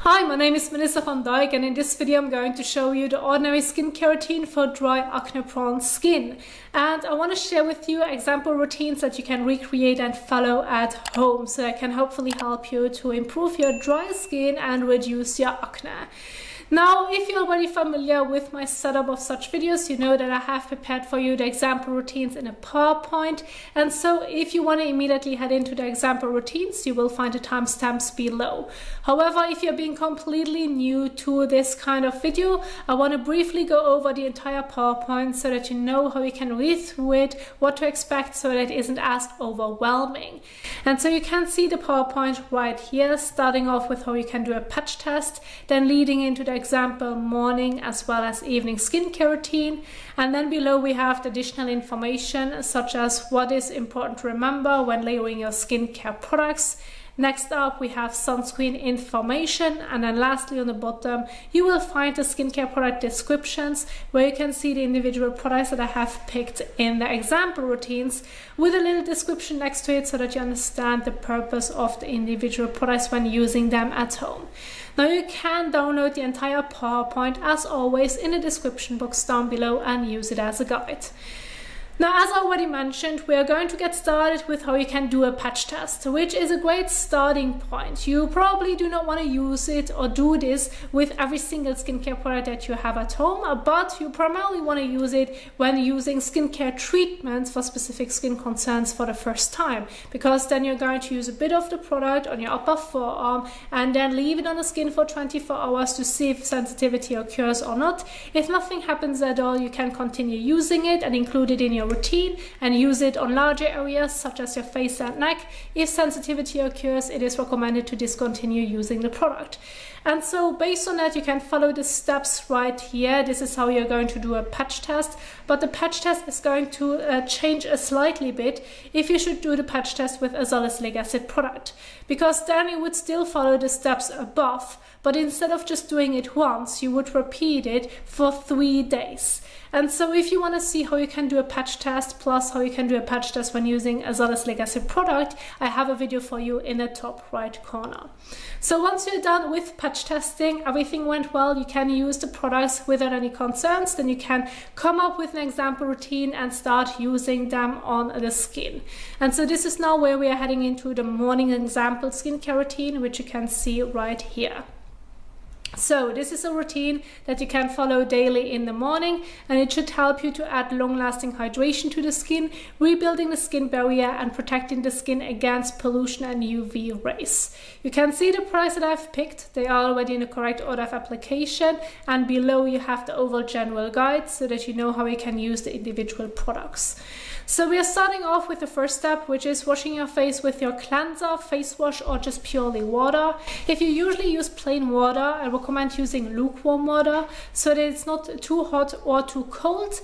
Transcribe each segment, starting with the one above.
Hi, my name is Melissa van Dijk, and in this video I'm going to show you the ordinary skincare routine for dry acne-prone skin. And I want to share with you example routines that you can recreate and follow at home, so that can hopefully help you to improve your dry skin and reduce your acne. Now, if you're already familiar with my setup of such videos, you know that I have prepared for you the example routines in a PowerPoint. And so if you want to immediately head into the example routines, you will find the timestamps below. However, if you're being completely new to this kind of video, I want to briefly go over the entire PowerPoint so that you know how you can read through it, what to expect, so that it isn't as overwhelming. And so you can see the PowerPoint right here, starting off with how you can do a patch test, then leading into the example morning as well as evening skincare routine, and then below we have the additional information such as what is important to remember when layering your skincare products. Next up we have sunscreen information, and then lastly on the bottom you will find the skincare product descriptions where you can see the individual products that I have picked in the example routines with a little description next to it so that you understand the purpose of the individual products when using them at home. Now you can download the entire PowerPoint as always in the description box down below and use it as a guide. Now, as I already mentioned, we are going to get started with how you can do a patch test, which is a great starting point. You probably do not want to use it or do this with every single skincare product that you have at home, but you primarily want to use it when using skincare treatments for specific skin concerns for the first time, because then you're going to use a bit of the product on your upper forearm and then leave it on the skin for 24 hours to see if sensitivity occurs or not. If nothing happens at all, you can continue using it and include it in your routine and use it on larger areas such as your face and neck. If sensitivity occurs, it is recommended to discontinue using the product. And so based on that, you can follow the steps right here. This is how you're going to do a patch test, but the patch test is going to change a slightly bit if you should do the patch test with a salicylic acid product, because then you would still follow the steps above, but instead of just doing it once, you would repeat it for 3 days. And so if you want to see how you can do a patch test plus how you can do a patch test when using a salicylic acid product, I have a video for you in the top right corner. So once you're done with patch testing, everything went well, you can use the products without any concerns, then you can come up with an example routine and start using them on the skin. And so this is now where we are heading into the morning example skincare routine, which you can see right here. So this is a routine that you can follow daily in the morning, and it should help you to add long-lasting hydration to the skin, rebuilding the skin barrier and protecting the skin against pollution and UV rays. You can see the products that I've picked. They are already in the correct order of application, and below you have the overall general guide so that you know how you can use the individual products. So we are starting off with the first step, which is washing your face with your cleanser, face wash, or just purely water. If you usually use plain water, I recommend using lukewarm water so that it's not too hot or too cold,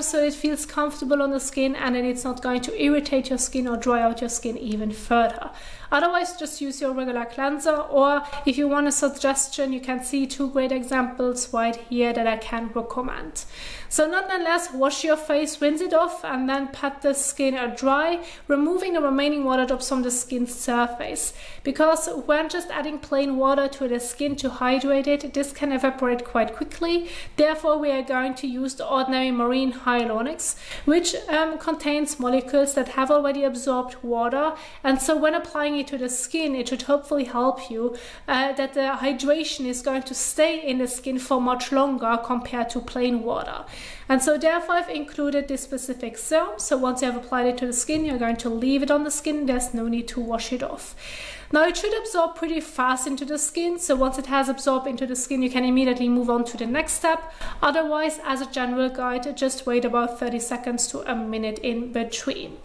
so it feels comfortable on the skin and then it's not going to irritate your skin or dry out your skin even further. Otherwise, just use your regular cleanser, or if you want a suggestion, you can see 2 great examples right here that I can recommend. So nonetheless, wash your face, rinse it off, and then pat the skin dry, removing the remaining water drops from the skin surface. Because when just adding plain water to the skin to hydrate it, this can evaporate quite quickly. Therefore, we are going to use the ordinary marine hyaluronics, which contains molecules that have already absorbed water, and so when applying it to the skin, it should hopefully help you that the hydration is going to stay in the skin for much longer compared to plain water. And so therefore I've included this specific serum, so once you have applied it to the skin, you're going to leave it on the skin. There's no need to wash it off. Now it should absorb pretty fast into the skin, so once it has absorbed into the skin, you can immediately move on to the next step. Otherwise, as a general guide, just wait about 30 seconds to a minute in between.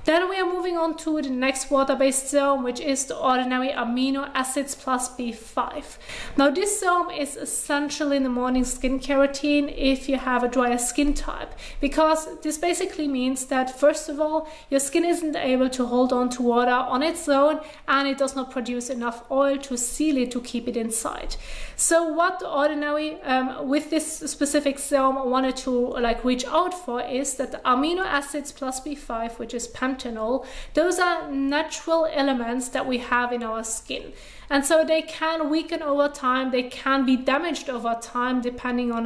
Then we are moving on to the next water-based serum, which is the ordinary amino acids plus B5. Now this serum is essential in the morning skincare routine if you have a drier skin type, because this basically means that first of all, your skin isn't able to hold on to water on its own, and it does not produce enough oil to seal it to keep it inside. So what the ordinary with this specific serum wanted to reach out for is that the amino acids plus B5, which is panthenol, those are natural elements that we have in our skin. And so they can weaken over time, they can be damaged over time depending on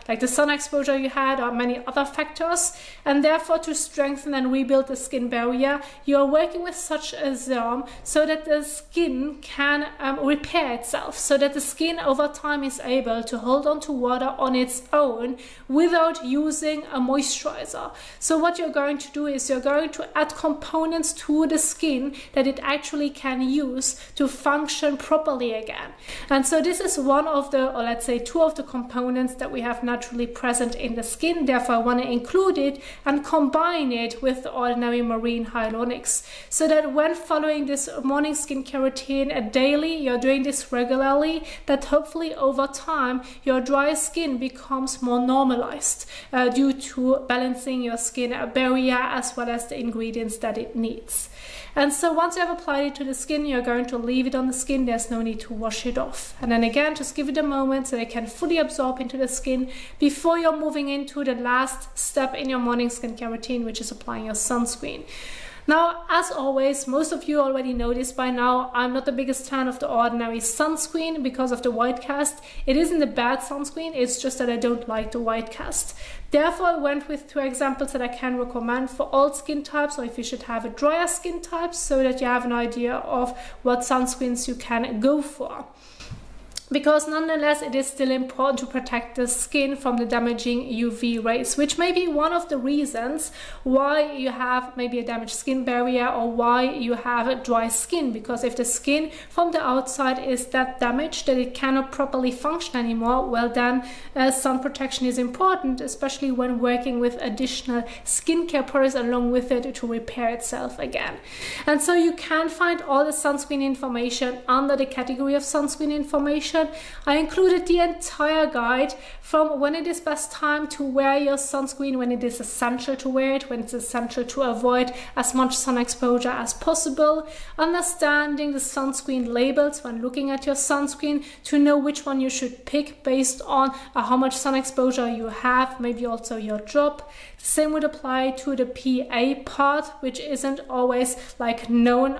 like the sun exposure you had or many other factors. And therefore, to strengthen and rebuild the skin barrier, you are working with such a serum so that the skin can repair itself, so that the skin over time is able to hold on to water on its own without using a moisturizer. So what you're going to do is you're going to add components to the skin that it actually can use to function properly again. And so this is one of the, or let's say two of the components that we have naturally present in the skin. Therefore, I want to include it and combine it with the Ordinary Marine Hyaluronics, so that when following this morning skincare routine daily, you're doing this regularly, that hopefully over time your dry skin becomes more normalized due to balancing your skin barrier as well as the ingredients that it needs. And so once you have applied it to the skin, you're going to leave it on the skin. There's no need to wash it off. And then again, just give it a moment so it can fully absorb into the skin before you're moving into the last step in your morning skincare routine, which is applying your sunscreen. Now, as always, most of you already know this by now, I'm not the biggest fan of the Ordinary sunscreen because of the white cast. It isn't a bad sunscreen, it's just that I don't like the white cast. Therefore, I went with two examples that I can recommend for all skin types, or if you should have a drier skin type, so that you have an idea of what sunscreens you can go for. Because nonetheless, it is still important to protect the skin from the damaging UV rays, which may be one of the reasons why you have maybe a damaged skin barrier or why you have a dry skin. Because if the skin from the outside is that damaged that it cannot properly function anymore, well then sun protection is important, especially when working with additional skincare products along with it to repair itself again. And so you can find all the sunscreen information under the category of sunscreen information. I included the entire guide from when it is best time to wear your sunscreen, when it is essential to wear it, when it's essential to avoid as much sun exposure as possible, understanding the sunscreen labels when looking at your sunscreen to know which one you should pick based on how much sun exposure you have, maybe also your job. The same would apply to the PA part, which isn't always like known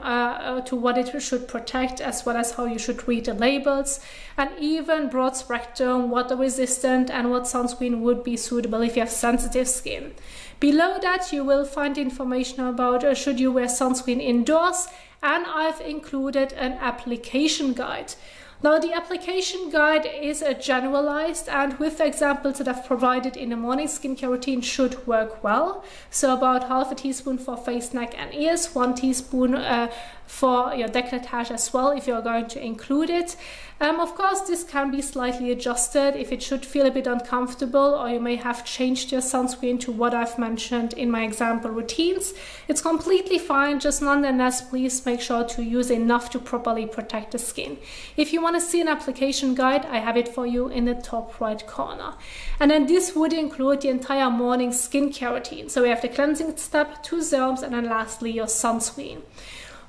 to what it should protect, as well as how you should read the labels, and even broad spectrum, water resistant, and what sunscreen would be suitable if you have sensitive skin. Below that, you will find information about should you wear sunscreen indoors, and I've included an application guide. Now, the application guide is generalized, and with the examples that I've provided in the morning skincare routine should work well. So about half a teaspoon for face, neck and ears, 1 teaspoon for your décolletage as well if you're going to include it. Of course, this can be slightly adjusted if it should feel a bit uncomfortable, or you may have changed your sunscreen to what I've mentioned in my example routines. It's completely fine, just nonetheless, please make sure to use enough to properly protect the skin. If you want to see an application guide, I have it for you in the top right corner. And then this would include the entire morning skincare routine. So we have the cleansing step, 2 serums, and then lastly your sunscreen.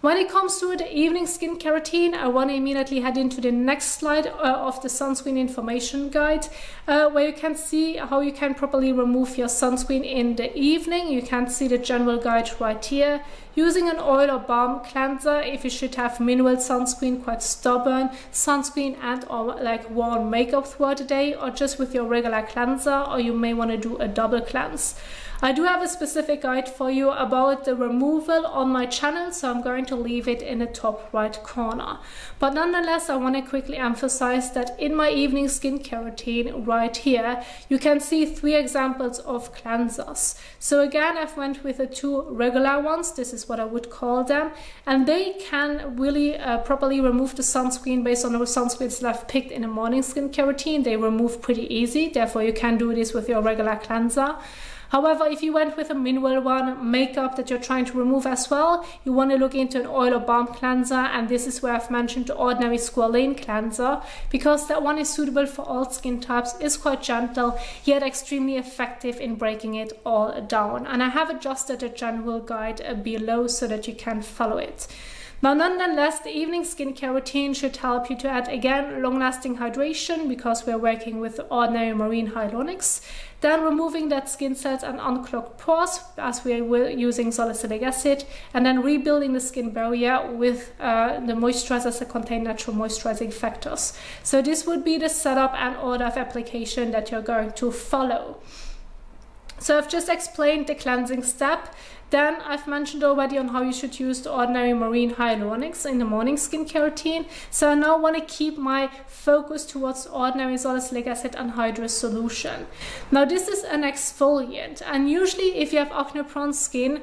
When it comes to the evening skincare routine, I want to immediately head into the next slide of the sunscreen information guide, where you can see how you can properly remove your sunscreen in the evening. You can see the general guide right here. Using an oil or balm cleanser if you should have mineral sunscreen, quite stubborn sunscreen, and or like worn makeup throughout the day, or just with your regular cleanser, or you may want to do a double cleanse. I do have a specific guide for you about the removal on my channel, so I'm going to leave it in the top right corner. But nonetheless, I want to quickly emphasize that in my evening skincare routine right here, you can see 3 examples of cleansers. So again, I've went with the 2 regular ones. This is what I would call them, and they can really properly remove the sunscreen based on the sunscreens that I've picked in a morning skincare routine. They remove pretty easy, therefore you can do this with your regular cleanser. However, if you went with a mineral one, makeup that you're trying to remove as well, you want to look into an oil or balm cleanser, and this is where I've mentioned the Ordinary Squalane cleanser, because that one is suitable for all skin types, is quite gentle, yet extremely effective in breaking it all down. And I have adjusted the general guide below so that you can follow it. Now, nonetheless, the evening skincare routine should help you to add, again, long-lasting hydration because we're working with ordinary marine hyaluronics. Then removing dead skin cells and unclogged pores as we are using salicylic acid, and then rebuilding the skin barrier with the moisturizers that contain natural moisturizing factors. So this would be the setup and order of application that you're going to follow. So I've just explained the cleansing step. Then I've mentioned already on how you should use the ordinary marine hyaluronics in the morning skincare routine. So I now want to keep my focus towards ordinary salicylic acid anhydrous solution. Now this is an exfoliant, and usually if you have acne-prone skin,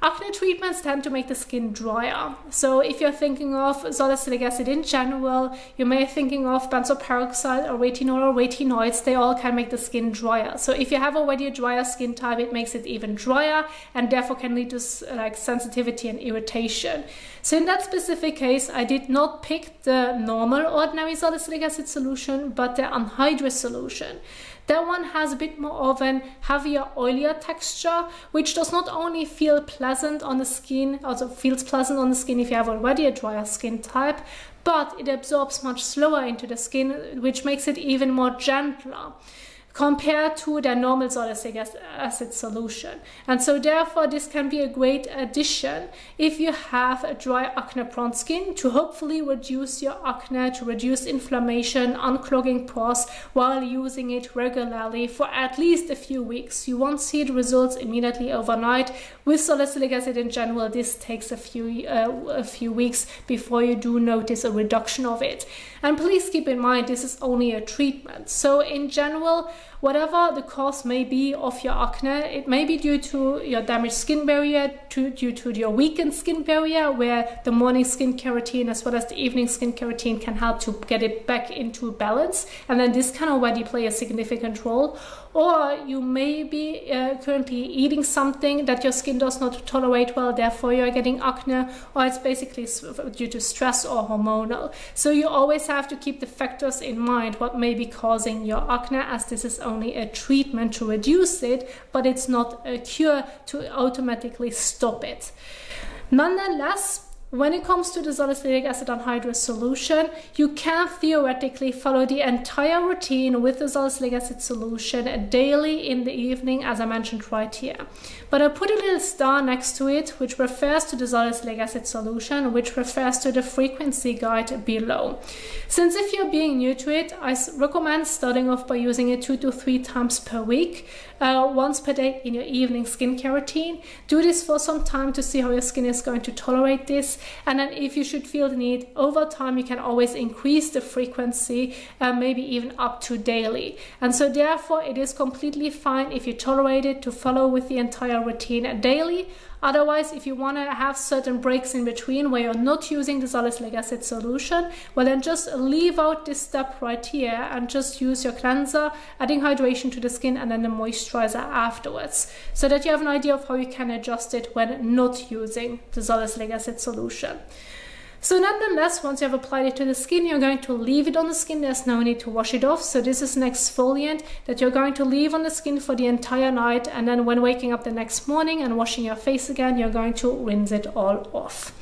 acne treatments tend to make the skin drier. So if you're thinking of salicylic acid in general, you may be thinking of benzoyl peroxide or retinol or retinoids. They all can make the skin drier. So if you have already a drier skin type, it makes it even drier and therefore can lead to like sensitivity and irritation. So in that specific case, I did not pick the normal ordinary salicylic acid solution, but the anhydrous solution. That one has a bit more of an heavier, oilier texture, which does not only feel pleasant on the skin, also feels pleasant on the skin if you have already a drier skin type, but it absorbs much slower into the skin, which makes it even more gentler compared to the normal salicylic acid solution. And so therefore this can be a great addition if you have a dry acne-prone skin to hopefully reduce your acne, to reduce inflammation, unclogging pores while using it regularly for at least a few weeks. You won't see the results immediately overnight. With salicylic acid in general, this takes a few weeks before you do notice a reduction of it. And please keep in mind, this is only a treatment. So in general, whatever the cause may be of your acne, it may be due to your damaged skin barrier, due to your weakened skin barrier, where the morning skincare routine as well as the evening skincare routine can help to get it back into balance. And then this can already play a significant role. Or you may be currently eating something that your skin does not tolerate well, therefore you're getting acne, or it's basically due to stress or hormonal. So you always have to keep the factors in mind what may be causing your acne, as this is only a treatment to reduce it, but it's not a cure to automatically stop it. Nonetheless, when it comes to the salicylic acid anhydrous solution, you can theoretically follow the entire routine with the salicylic acid solution daily in the evening, as I mentioned right here. But I put a little star next to it, which refers to the salicylic acid solution, which refers to the frequency guide below. Since if you're being new to it, I recommend starting off by using it 2 to 3 times per week, once per day in your evening skincare routine. Do this for some time to see how your skin is going to tolerate this. And then if you should feel the need over time, you can always increase the frequency, maybe even up to daily. And so therefore it is completely fine if you tolerate it to follow with the entire routine daily. Otherwise, if you want to have certain breaks in between where you're not using the salicylic acid solution, well then just leave out this step right here and just use your cleanser, adding hydration to the skin and then the moisturizer afterwards, so that you have an idea of how you can adjust it when not using the salicylic acid solution. So nonetheless, once you have applied it to the skin, you're going to leave it on the skin. There's no need to wash it off. So this is an exfoliant that you're going to leave on the skin for the entire night. And then when waking up the next morning and washing your face again, you're going to rinse it all off.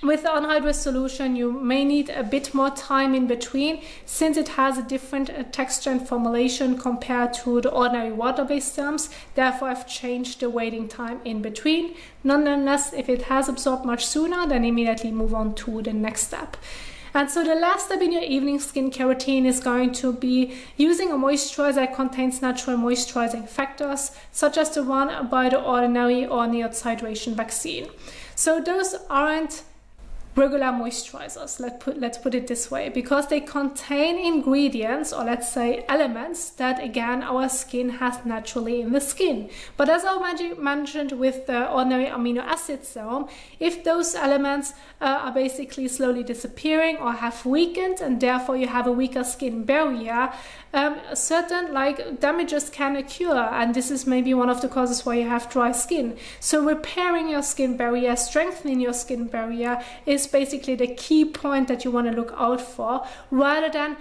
With the anhydrous solution, you may need a bit more time in between, since it has a different texture and formulation compared to the ordinary water-based serums. Therefore, I've changed the waiting time in between. Nonetheless, if it has absorbed much sooner, then immediately move on to the next step. And so the last step in your evening skincare routine is going to be using a moisturizer that contains natural moisturizing factors, such as the one by the Ordinary or NIOD's Hydration Vaccine. So those aren't regular moisturizers, let's put it this way, because they contain ingredients, or let's say elements, that again our skin has naturally in the skin. But as I mentioned with the ordinary amino acid serum, if those elements are basically slowly disappearing or have weakened, and therefore you have a weaker skin barrier, certain damages can occur, and this is maybe one of the causes why you have dry skin. So repairing your skin barrier, strengthening your skin barrier is is basically the key point that you want to look out for, rather than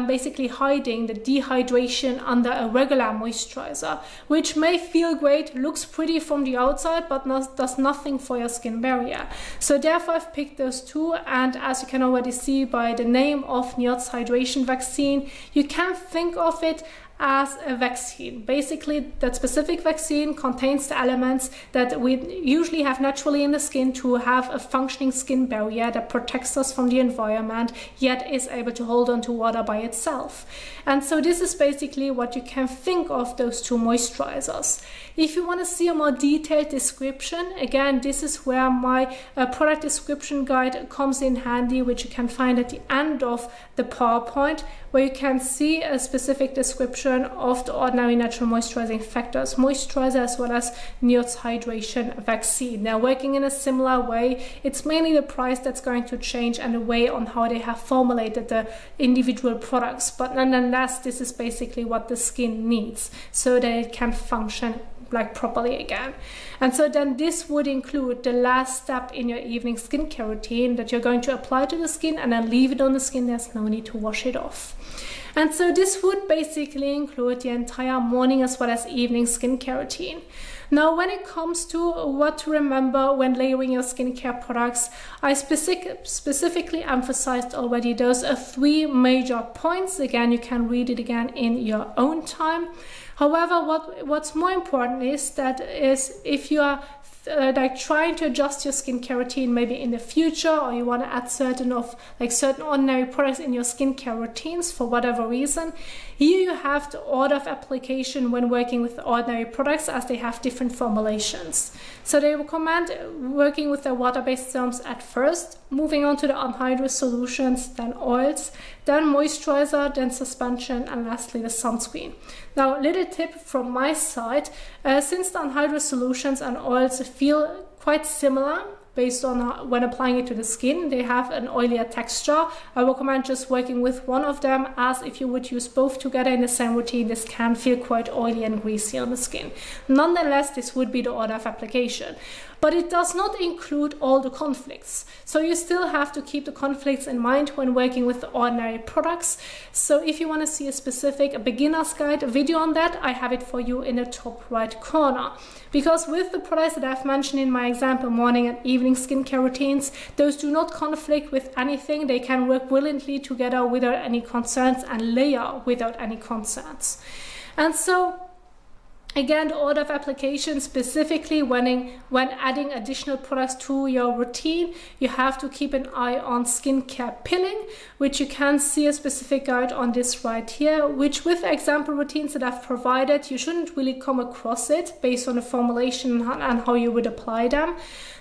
basically hiding the dehydration under a regular moisturizer, which may feel great, looks pretty from the outside, but does nothing for your skin barrier. So therefore I've picked those two, and as you can already see by the name of Nioz Hydration Vaccine, you can think of it as a vaccine. Basically, that specific vaccine contains the elements that we usually have naturally in the skin to have a functioning skin barrier that protects us from the environment, yet is able to hold on to water by itself. And so this is basically what you can think of those two moisturizers. If you want to see a more detailed description, again, this is where my product description guide comes in handy, which you can find at the end of the PowerPoint, where you can see a specific description of the Ordinary Natural Moisturizing Factors moisturizer as well as Nioz Hydration Vaccine. They're working in a similar way. It's mainly the price that's going to change and the way on how they have formulated the individual products, but nonetheless, this is basically what the skin needs so that it can function like properly again. And so then this would include the last step in your evening skincare routine that you're going to apply to the skin and then leave it on the skin. There's no need to wash it off. And so this would basically include the entire morning as well as evening skincare routine. Now, when it comes to what to remember when layering your skincare products, I specifically emphasized already those 3 major points. Again, you can read it again in your own time. However, what's more important is if you are like trying to adjust your skincare routine maybe in the future, or you want to add certain ordinary products in your skincare routines for whatever reason, here you have the order of application when working with ordinary products, as they have different formulations. So they recommend working with the water-based serums at first, moving on to the anhydrous solutions, then oils, then moisturizer, then suspension, and lastly the sunscreen. Now, little tip from my side, since the anhydrous solutions and oils feel quite similar based on when applying it to the skin, they have an oilier texture. I recommend just working with one of them, as if you would use both together in the same routine, this can feel quite oily and greasy on the skin. Nonetheless, this would be the order of application. But it does not include all the conflicts. So you still have to keep the conflicts in mind when working with the ordinary products. So if you want to see a beginner's guide video on that, I have it for you in the top right corner. Because with the products that I've mentioned in my example morning and evening skincare routines, those do not conflict with anything. They can work brilliantly together without any concerns and layer without any concerns. And so, again, the order of application, specifically when adding additional products to your routine, you have to keep an eye on skincare pilling, which you can see a specific guide on this right here, which with example routines that I've provided, you shouldn't really come across it based on the formulation and how you would apply them.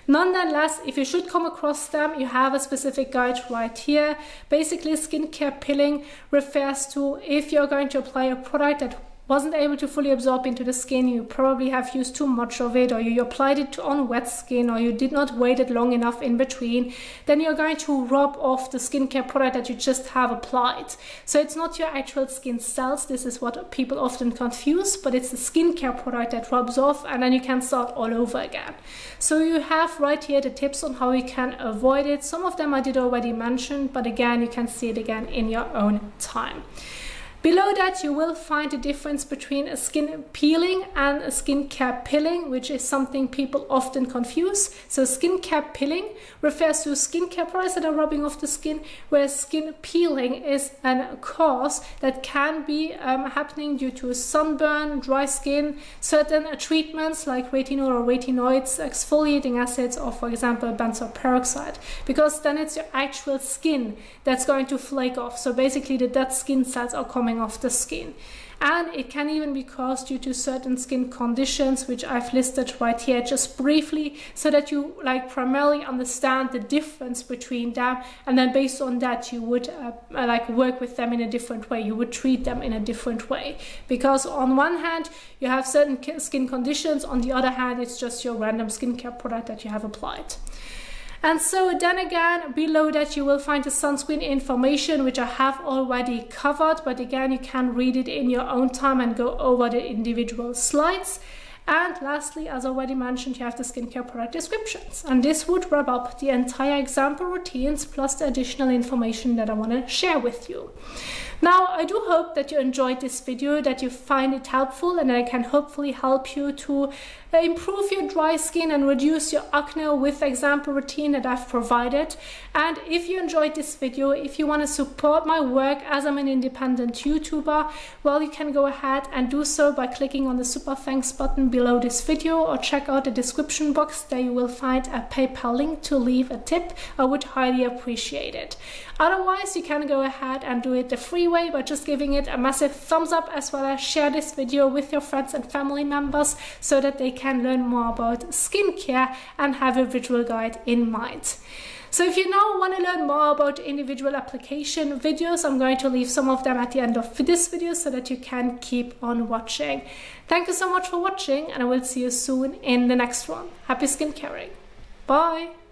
Nonetheless, if you should come across them, you have a specific guide right here. Basically, skincare pilling refers to if you're going to apply a product that wasn't able to fully absorb into the skin, you probably have used too much of it, or you applied it on wet skin, or you did not wait it long enough in between, then you're going to rub off the skincare product that you just have applied. So it's not your actual skin cells, this is what people often confuse, but it's the skincare product that rubs off, and then you can start all over again. So you have right here the tips on how you can avoid it. Some of them I did already mention, but again, you can see it again in your own time. Below that, you will find the difference between a skin peeling and a skincare pilling, which is something people often confuse. So skincare pilling refers to skincare products that are rubbing off the skin, whereas skin peeling is a cause that can be happening due to sunburn, dry skin, certain treatments like retinol or retinoids, exfoliating acids, or for example benzoyl peroxide, because then it's your actual skin that's going to flake off. So basically the dead skin cells are coming off the skin. And it can even be caused due to certain skin conditions, which I've listed right here just briefly, so that you primarily understand the difference between them, and then based on that you would work with them in a different way. You would treat them in a different way, because on one hand you have certain skin conditions, on the other hand it's just your random skincare product that you have applied. And so then again, below that you will find the sunscreen information, which I have already covered, but again, you can read it in your own time and go over the individual slides. And lastly, as already mentioned, you have the skincare product descriptions. And this would wrap up the entire example routines plus the additional information that I want to share with you. Now, I do hope that you enjoyed this video, that you find it helpful, and I can hopefully help you to improve your dry skin and reduce your acne with the example routine that I've provided. And if you enjoyed this video, if you want to support my work as I'm an independent YouTuber, well, you can go ahead and do so by clicking on the super thanks button below this video, or check out the description box. There you will find a PayPal link to leave a tip. I would highly appreciate it. Otherwise, you can go ahead and do it the free way by just giving it a massive thumbs up, as well as share this video with your friends and family members so that they can learn more about skincare and have a visual guide in mind. So if you now want to learn more about individual application videos, I'm going to leave some of them at the end of this video so that you can keep on watching. Thank you so much for watching, and I will see you soon in the next one. Happy skincaring. Bye.